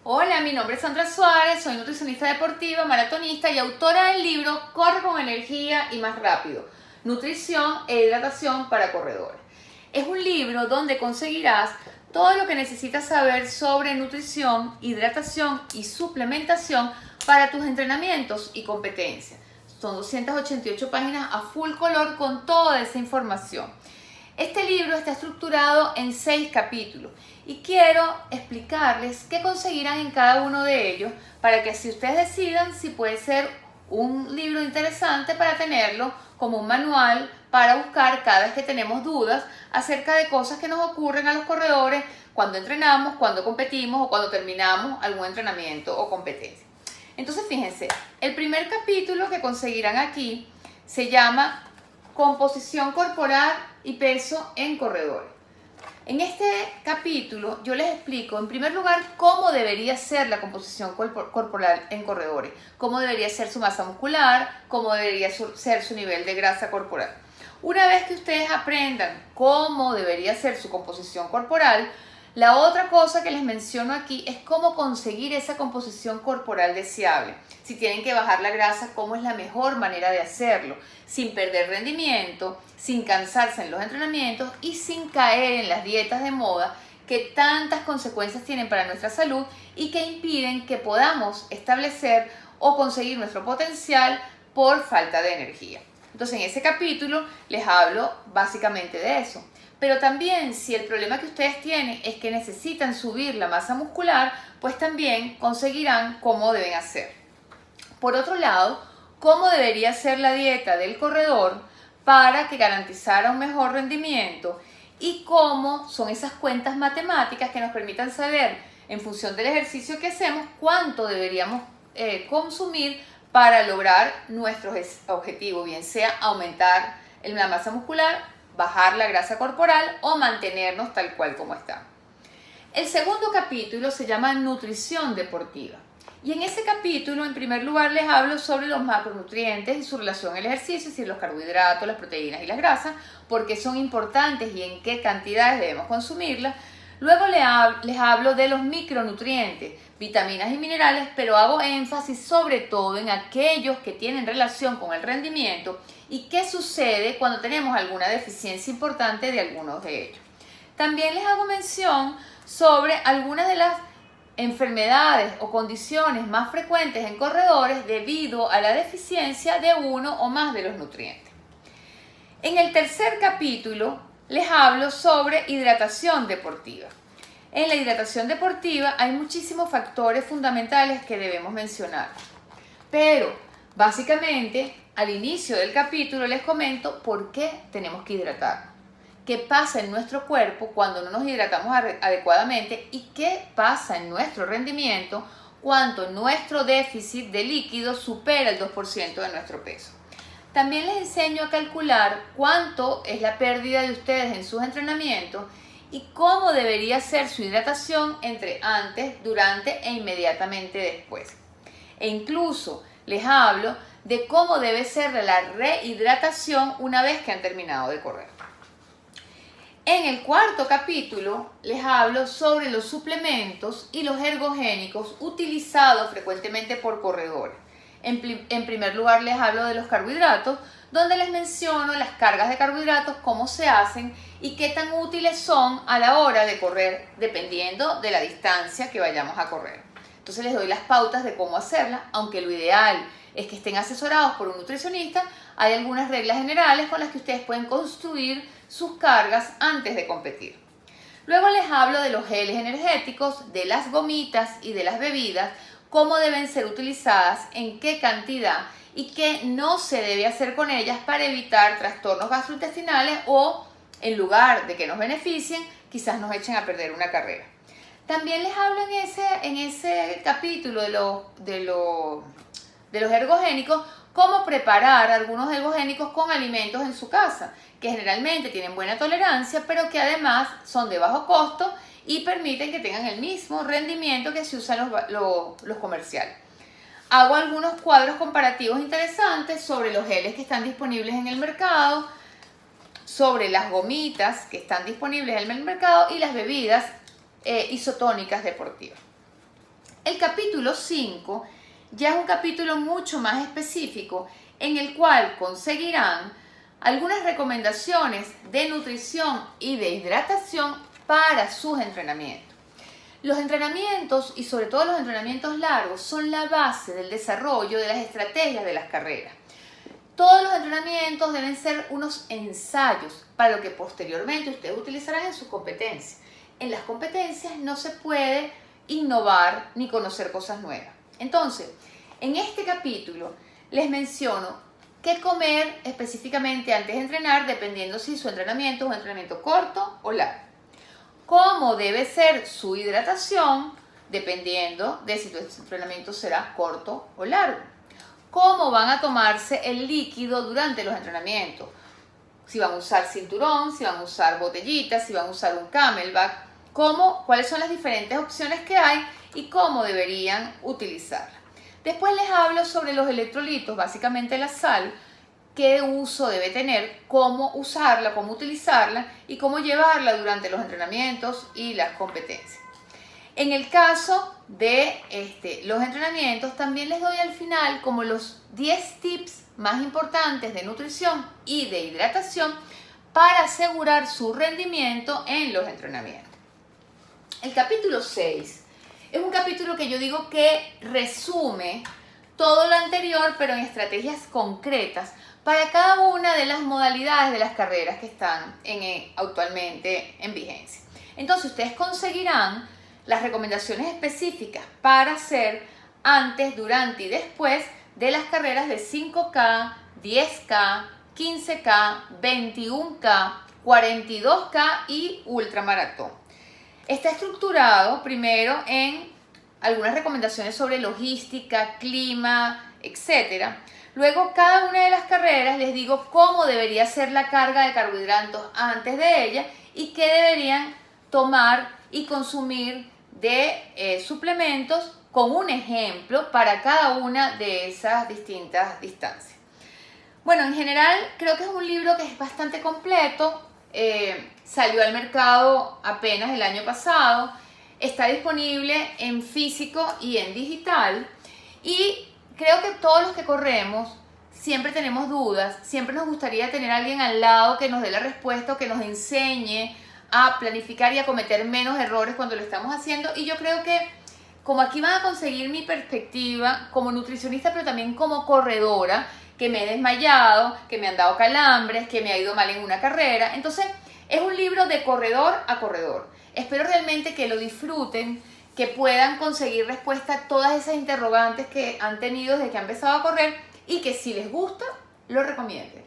Hola, mi nombre es Sandra Suárez, soy nutricionista deportiva, maratonista y autora del libro Corre con energía y más rápido, nutrición e hidratación para corredores. Es un libro donde conseguirás todo lo que necesitas saber sobre nutrición, hidratación y suplementación para tus entrenamientos y competencias. Son 288 páginas a full color con toda esa información. Este libro está estructurado en 6 capítulos y quiero explicarles qué conseguirán en cada uno de ellos para que así ustedes decidan si puede ser un libro interesante para tenerlo como un manual para buscar cada vez que tenemos dudas acerca de cosas que nos ocurren a los corredores cuando entrenamos, cuando competimos o cuando terminamos algún entrenamiento o competencia. Entonces fíjense, el primer capítulo que conseguirán aquí se llama Composición corporal y peso en corredores. En este capítulo yo les explico en primer lugar cómo debería ser la composición corporal en corredores, cómo debería ser su masa muscular, cómo debería ser su nivel de grasa corporal. Una vez que ustedes aprendan cómo debería ser su composición corporal, la otra cosa que les menciono aquí es cómo conseguir esa composición corporal deseable. Si tienen que bajar la grasa, cómo es la mejor manera de hacerlo, sin perder rendimiento, sin cansarse en los entrenamientos y sin caer en las dietas de moda que tantas consecuencias tienen para nuestra salud y que impiden que podamos establecer o conseguir nuestro potencial por falta de energía. Entonces en ese capítulo les hablo básicamente de eso. Pero también si el problema que ustedes tienen es que necesitan subir la masa muscular, pues también conseguirán cómo deben hacer. Por otro lado, cómo debería ser la dieta del corredor para que garantizara un mejor rendimiento y cómo son esas cuentas matemáticas que nos permitan saber en función del ejercicio que hacemos cuánto deberíamos consumir para lograr nuestros objetivos, bien sea aumentar la masa muscular, bajar la grasa corporal o mantenernos tal cual como está. El segundo capítulo se llama Nutrición deportiva. Y en ese capítulo, en primer lugar, les hablo sobre los macronutrientes y su relación al ejercicio, es decir, los carbohidratos, las proteínas y las grasas, por qué son importantes y en qué cantidades debemos consumirlas. Luego les hablo de los micronutrientes, vitaminas y minerales, pero hago énfasis sobre todo en aquellos que tienen relación con el rendimiento y qué sucede cuando tenemos alguna deficiencia importante de algunos de ellos. También les hago mención sobre algunas de las enfermedades o condiciones más frecuentes en corredores debido a la deficiencia de uno o más de los nutrientes. En el tercer capítulo les hablo sobre hidratación deportiva. En la hidratación deportiva hay muchísimos factores fundamentales que debemos mencionar, pero básicamente al inicio del capítulo les comento por qué tenemos que hidratar, qué pasa en nuestro cuerpo cuando no nos hidratamos adecuadamente y qué pasa en nuestro rendimiento cuando nuestro déficit de líquido supera el 2% de nuestro peso. También les enseño a calcular cuánto es la pérdida de ustedes en sus entrenamientos y cómo debería ser su hidratación entre antes, durante e inmediatamente después. E incluso les hablo de cómo debe ser la rehidratación una vez que han terminado de correr. En el cuarto capítulo les hablo sobre los suplementos y los ergogénicos utilizados frecuentemente por corredores. En primer lugar les hablo de los carbohidratos, donde les menciono las cargas de carbohidratos, cómo se hacen y qué tan útiles son a la hora de correr, dependiendo de la distancia que vayamos a correr. Entonces les doy las pautas de cómo hacerla, aunque lo ideal es que estén asesorados por un nutricionista. Hay algunas reglas generales con las que ustedes pueden construir sus cargas antes de competir. Luego les hablo de los geles energéticos, de las gomitas y de las bebidas, cómo deben ser utilizadas, en qué cantidad y qué no se debe hacer con ellas para evitar trastornos gastrointestinales o, en lugar de que nos beneficien, quizás nos echen a perder una carrera. También les hablo en ese capítulo de los ergogénicos, cómo preparar algunos ergogénicos con alimentos en su casa, que generalmente tienen buena tolerancia, pero que además son de bajo costo y permiten que tengan el mismo rendimiento que se usan los comerciales. Hago algunos cuadros comparativos interesantes sobre los geles que están disponibles en el mercado, sobre las gomitas que están disponibles en el mercado y las bebidas isotónicas deportivas. El capítulo 5 ya es un capítulo mucho más específico en el cual conseguirán algunas recomendaciones de nutrición y de hidratación para sus entrenamientos. Los entrenamientos, y sobre todo los entrenamientos largos, son la base del desarrollo de las estrategias de las carreras. Todos los entrenamientos deben ser unos ensayos para lo que posteriormente ustedes utilizarán en sus competencias. En las competencias no se puede innovar ni conocer cosas nuevas. Entonces, en este capítulo les menciono qué comer específicamente antes de entrenar, dependiendo si su entrenamiento es un entrenamiento corto o largo. Cómo debe ser su hidratación, dependiendo de si tu entrenamiento será corto o largo. Cómo van a tomarse el líquido durante los entrenamientos. Si van a usar cinturón, si van a usar botellitas, si van a usar un camelback. Cuáles son las diferentes opciones que hay y cómo deberían utilizarlas. Después les hablo sobre los electrolitos, básicamente la sal, qué uso debe tener, cómo usarla, cómo utilizarla y cómo llevarla durante los entrenamientos y las competencias. En el caso de los entrenamientos, también les doy al final como los 10 tips más importantes de nutrición y de hidratación para asegurar su rendimiento en los entrenamientos. El capítulo 6 es un capítulo que yo digo que resume todo lo anterior, pero en estrategias concretas para cada una de las modalidades de las carreras que están actualmente en vigencia. Entonces, ustedes conseguirán las recomendaciones específicas para hacer antes, durante y después de las carreras de 5K, 10K, 15K, 21K, 42K y ultramaratón. Está estructurado primero en algunas recomendaciones sobre logística, clima, etc. Luego, cada una de las carreras les digo cómo debería ser la carga de carbohidratos antes de ella y qué deberían tomar y consumir de suplementos con un ejemplo para cada una de esas distintas distancias. Bueno, en general creo que es un libro que es bastante completo. Salió al mercado apenas el año pasado, está disponible en físico y en digital y creo que todos los que corremos siempre tenemos dudas, siempre nos gustaría tener a alguien al lado que nos dé la respuesta o que nos enseñe a planificar y a cometer menos errores cuando lo estamos haciendo. Y yo creo que como aquí van a conseguir mi perspectiva como nutricionista, pero también como corredora, que me he desmayado, que me han dado calambres, que me ha ido mal en una carrera. Entonces, es un libro de corredor a corredor. Espero realmente que lo disfruten, que puedan conseguir respuesta a todas esas interrogantes que han tenido desde que han empezado a correr y que si les gusta, lo recomienden.